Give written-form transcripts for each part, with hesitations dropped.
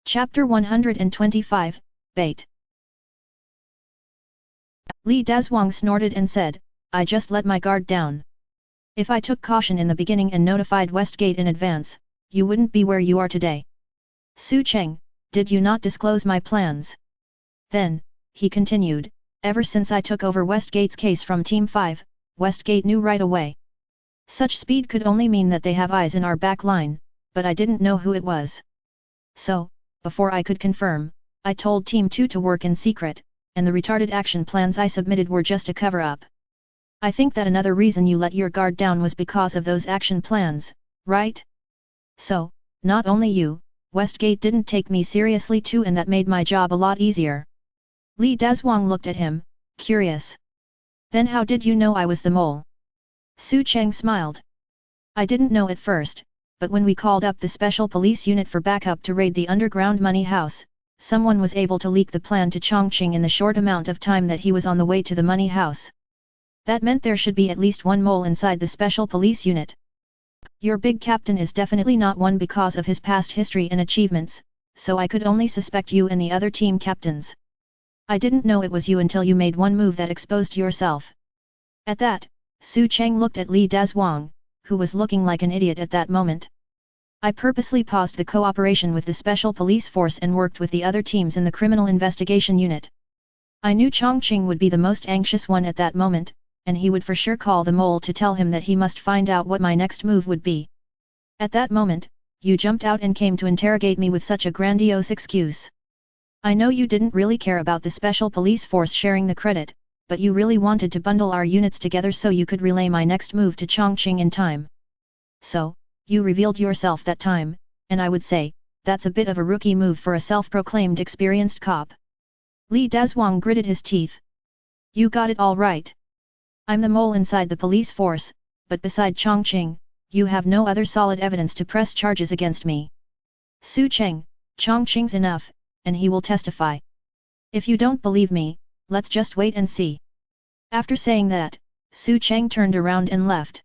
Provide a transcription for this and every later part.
Chapter 125, Bait. Li Dazhuang snorted and said, I just let my guard down. If I took caution in the beginning and notified Westgate in advance, you wouldn't be where you are today. Su Cheng, did you not disclose my plans? Then, he continued, ever since I took over Westgate's case from Team 5, Westgate knew right away. Such speed could only mean that they have eyes in our back line, but I didn't know who it was. So, before I could confirm, I told Team 2 to work in secret, and the retarded action plans I submitted were just a cover-up. I think that another reason you let your guard down was because of those action plans, right? So, not only you, Westgate didn't take me seriously too, and that made my job a lot easier. Li Dazhuang looked at him, curious. Then how did you know I was the mole? Su Cheng smiled. I didn't know at first, but when we called up the special police unit for backup to raid the underground money house, someone was able to leak the plan to Chongqing in the short amount of time that he was on the way to the money house. That meant there should be at least one mole inside the special police unit. Your big captain is definitely not one because of his past history and achievements, so I could only suspect you and the other team captains. I didn't know it was you until you made one move that exposed yourself. At that, Su Cheng looked at Li Dazhuang, who was looking like an idiot at that moment. I purposely paused the cooperation with the special police force and worked with the other teams in the criminal investigation unit. I knew Chongqing would be the most anxious one at that moment, and he would for sure call the mole to tell him that he must find out what my next move would be. At that moment, you jumped out and came to interrogate me with such a grandiose excuse. I know you didn't really care about the special police force sharing the credit, but you really wanted to bundle our units together so you could relay my next move to Chongqing in time. So, you revealed yourself that time, and I would say, that's a bit of a rookie move for a self-proclaimed experienced cop. Li Dazhuang gritted his teeth. You got it all right. I'm the mole inside the police force, but beside Chongqing, you have no other solid evidence to press charges against me. Su Cheng, Chongqing's enough, and he will testify. If you don't believe me, let's just wait and see. After saying that, Su Cheng turned around and left.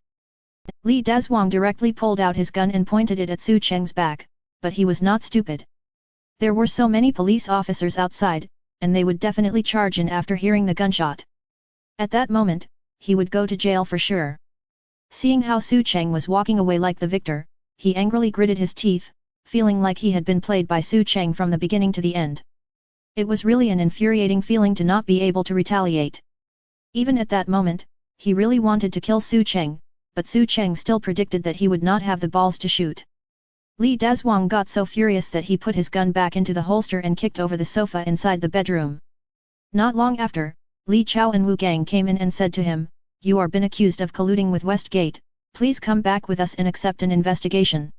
Li Dazhuang directly pulled out his gun and pointed it at Su Cheng's back, but he was not stupid. There were so many police officers outside, and they would definitely charge in after hearing the gunshot. At that moment, he would go to jail for sure. Seeing how Su Cheng was walking away like the victor, he angrily gritted his teeth, feeling like he had been played by Su Cheng from the beginning to the end. It was really an infuriating feeling to not be able to retaliate. Even at that moment, he really wanted to kill Su Cheng, but Su Cheng still predicted that he would not have the balls to shoot. Li Dazhuang got so furious that he put his gun back into the holster and kicked over the sofa inside the bedroom. Not long after, Li Chao and Wu Gang came in and said to him, You are been accused of colluding with Westgate, please come back with us and accept an investigation.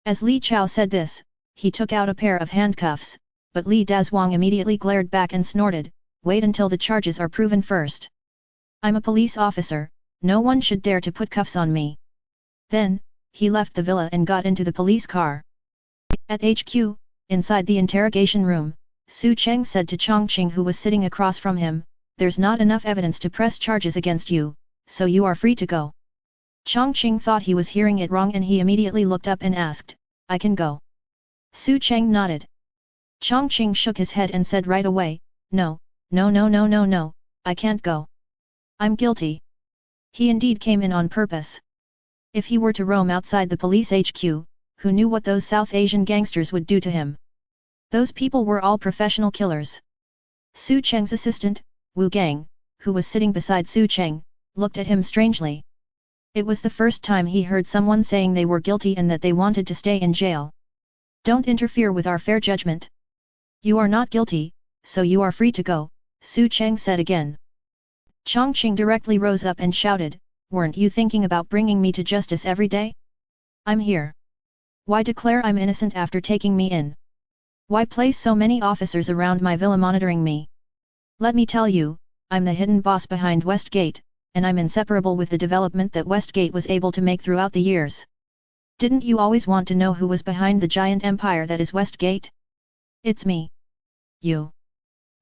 As Li Chao said this, he took out a pair of handcuffs, but Li Dazhuang immediately glared back and snorted, Wait until the charges are proven first. I'm a police officer, no one should dare to put cuffs on me. Then, he left the villa and got into the police car. At HQ, inside the interrogation room, Su Cheng said to Chongqing, who was sitting across from him, There's not enough evidence to press charges against you, so you are free to go. Chongqing thought he was hearing it wrong and he immediately looked up and asked, I can go? Su Cheng nodded. Chongqing shook his head and said right away, No, I can't go. I'm guilty. He indeed came in on purpose. If he were to roam outside the police HQ, who knew what those South Asian gangsters would do to him? Those people were all professional killers. Su Cheng's assistant, Wu Gang, who was sitting beside Su Cheng, looked at him strangely. It was the first time he heard someone saying they were guilty and that they wanted to stay in jail. Don't interfere with our fair judgment. You are not guilty, so you are free to go, Su Cheng said again. Chongqing directly rose up and shouted, Weren't you thinking about bringing me to justice every day? I'm here. Why declare I'm innocent after taking me in? Why place so many officers around my villa monitoring me? Let me tell you, I'm the hidden boss behind Westgate, and I'm inseparable with the development that Westgate was able to make throughout the years. Didn't you always want to know who was behind the giant empire that is Westgate? It's me. You.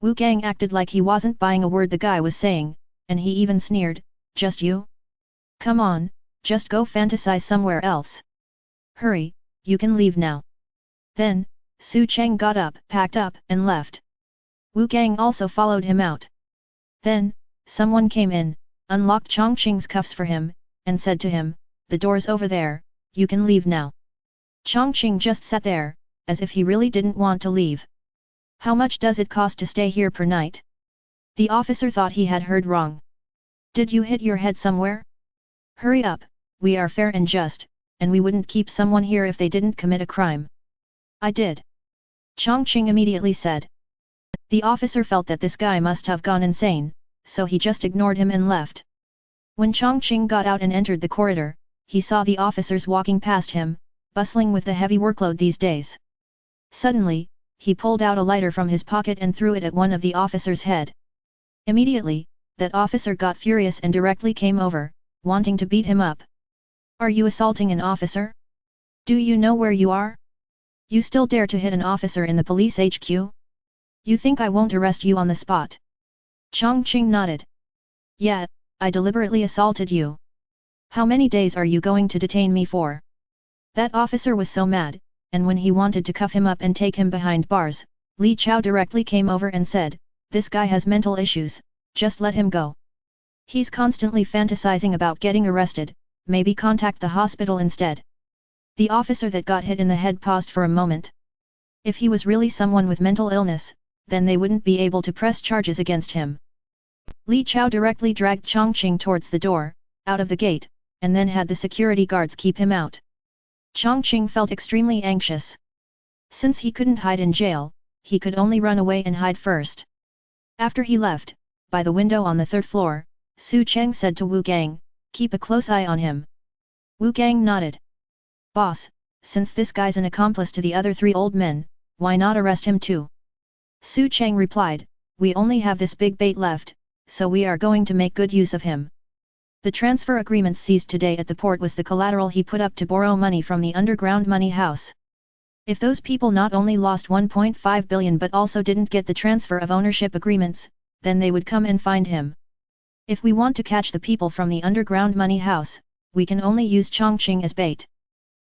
Wu Gang acted like he wasn't buying a word the guy was saying, and he even sneered, Just you? Come on, just go fantasize somewhere else. Hurry, you can leave now. Then, Su Cheng got up, packed up, and left. Wu Gang also followed him out. Then, someone came in, unlocked Chongqing's cuffs for him, and said to him, "The door's over there, you can leave now." Chongqing just sat there, as if he really didn't want to leave. "How much does it cost to stay here per night?" The officer thought he had heard wrong. "Did you hit your head somewhere? Hurry up, we are fair and just, and we wouldn't keep someone here if they didn't commit a crime." "I did," Chongqing immediately said. The officer felt that this guy must have gone insane, so he just ignored him and left. When Chongqing got out and entered the corridor, he saw the officers walking past him, bustling with the heavy workload these days. Suddenly, he pulled out a lighter from his pocket and threw it at one of the officers' head. Immediately, that officer got furious and directly came over, wanting to beat him up. "Are you assaulting an officer? Do you know where you are? You still dare to hit an officer in the police HQ? You think I won't arrest you on the spot?" Chongqing nodded. "Yeah, I deliberately assaulted you. How many days are you going to detain me for?" That officer was so mad, and when he wanted to cuff him up and take him behind bars, Li Chao directly came over and said, "This guy has mental issues, just let him go. He's constantly fantasizing about getting arrested, maybe contact the hospital instead." The officer that got hit in the head paused for a moment. If he was really someone with mental illness, then they wouldn't be able to press charges against him. Li Chao directly dragged Chongqing towards the door, out of the gate, and then had the security guards keep him out. Chongqing felt extremely anxious. Since he couldn't hide in jail, he could only run away and hide first. After he left, by the window on the third floor, Su Cheng said to Wu Gang, "Keep a close eye on him." Wu Gang nodded. "Boss, since this guy's an accomplice to the other three old men, why not arrest him too?" Su Cheng replied, "We only have this big bait left, so we are going to make good use of him." The transfer agreement seized today at the port was the collateral he put up to borrow money from the underground money house. If those people not only lost 1.5 billion but also didn't get the transfer of ownership agreements, then they would come and find him. If we want to catch the people from the underground money house, we can only use Chongqing as bait.